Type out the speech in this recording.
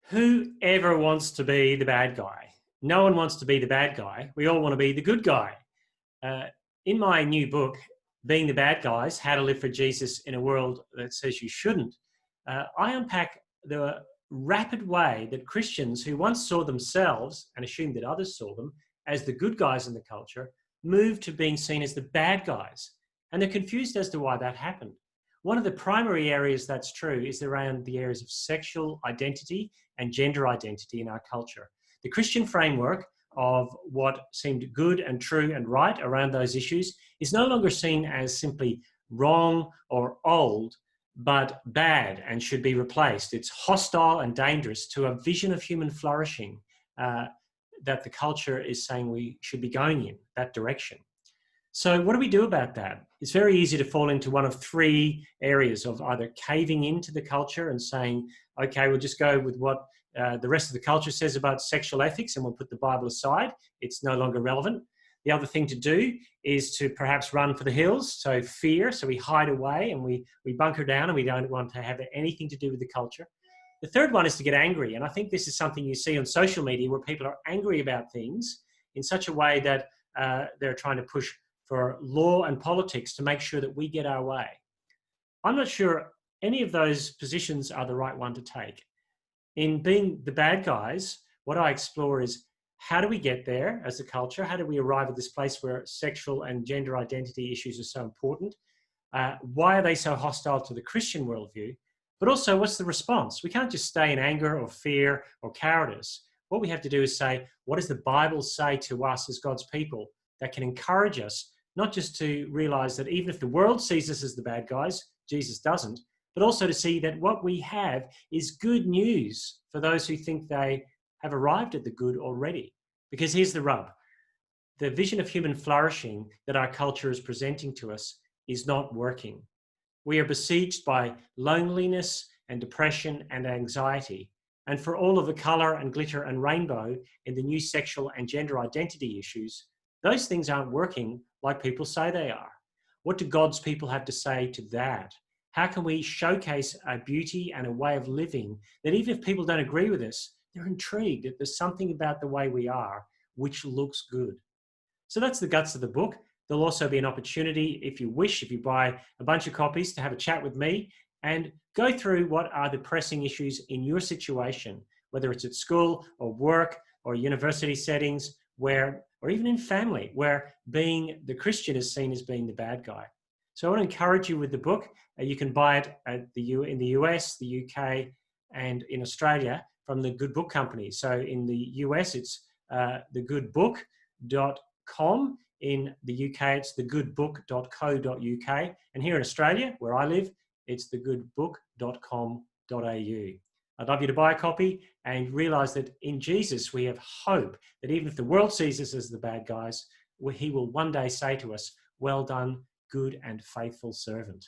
Whoever wants to be the bad guy? No one wants to be the bad guy. We all want to be the good guy. Uh, in my new book, Being the Bad Guys, How to Live for Jesus in a World That Says You Shouldn't, I unpack the rapid way that Christians who once saw themselves and assumed that others saw them as the good guys in the culture moved to being seen as the bad guys. And they're confused as to why that happened. One of the primary areas that's true is around the areas of sexual identity and gender identity in our culture. The Christian framework of what seemed good and true and right around those issues is no longer seen as simply wrong or old, but bad and should be replaced. It's hostile and dangerous to a vision of human flourishing that the culture is saying we should be going in that direction. So what do we do about that? It's very easy to fall into one of three areas of either caving into the culture and saying, okay, we'll just go with what the rest of the culture says about sexual ethics and we'll put the Bible aside. It's no longer relevant. The other thing to do is to perhaps run for the hills, so fear, so we hide away and we bunker down and we don't want to have anything to do with the culture. The third one is to get angry, and I think this is something you see on social media where people are angry about things in such a way that they're trying to push for law and politics to make sure that we get our way. I'm not sure any of those positions are the right one to take. In being the bad guys, what I explore is how do we get there as a culture? How do we arrive at this place where sexual and gender identity issues are so important? Why are they so hostile to the Christian worldview? But also, what's the response? We can't just stay in anger or fear or cowardice. What we have to do is say, what does the Bible say to us as God's people that can encourage us not just to realize that even if the world sees us as the bad guys, Jesus doesn't, but also to see that what we have is good news for those who think they have arrived at the good already. Because here's the rub. The vision of human flourishing that our culture is presenting to us is not working. We are besieged by loneliness and depression and anxiety. And for all of the color and glitter and rainbow in the new sexual and gender identity issues, those things aren't working like people say they are. What do God's people have to say to that? How can we showcase a beauty and a way of living that even if people don't agree with us, they're intrigued that there's something about the way we are which looks good? So that's the guts of the book. There'll also be an opportunity, if you wish, if you buy a bunch of copies, to have a chat with me and go through what are the pressing issues in your situation, whether it's at school or work or university settings, where, or even in family, where being the Christian is seen as being the bad guy. So I want to encourage you with the book. You can buy it in the US, the UK, and in Australia from the Good Book Company. So in the US, it's thegoodbook.com. In the UK, it's thegoodbook.co.uk. And here in Australia, where I live, it's thegoodbook.com.au. I'd love you to buy a copy and realize that in Jesus, we have hope that even if the world sees us as the bad guys, he will one day say to us, well done, good and faithful servant.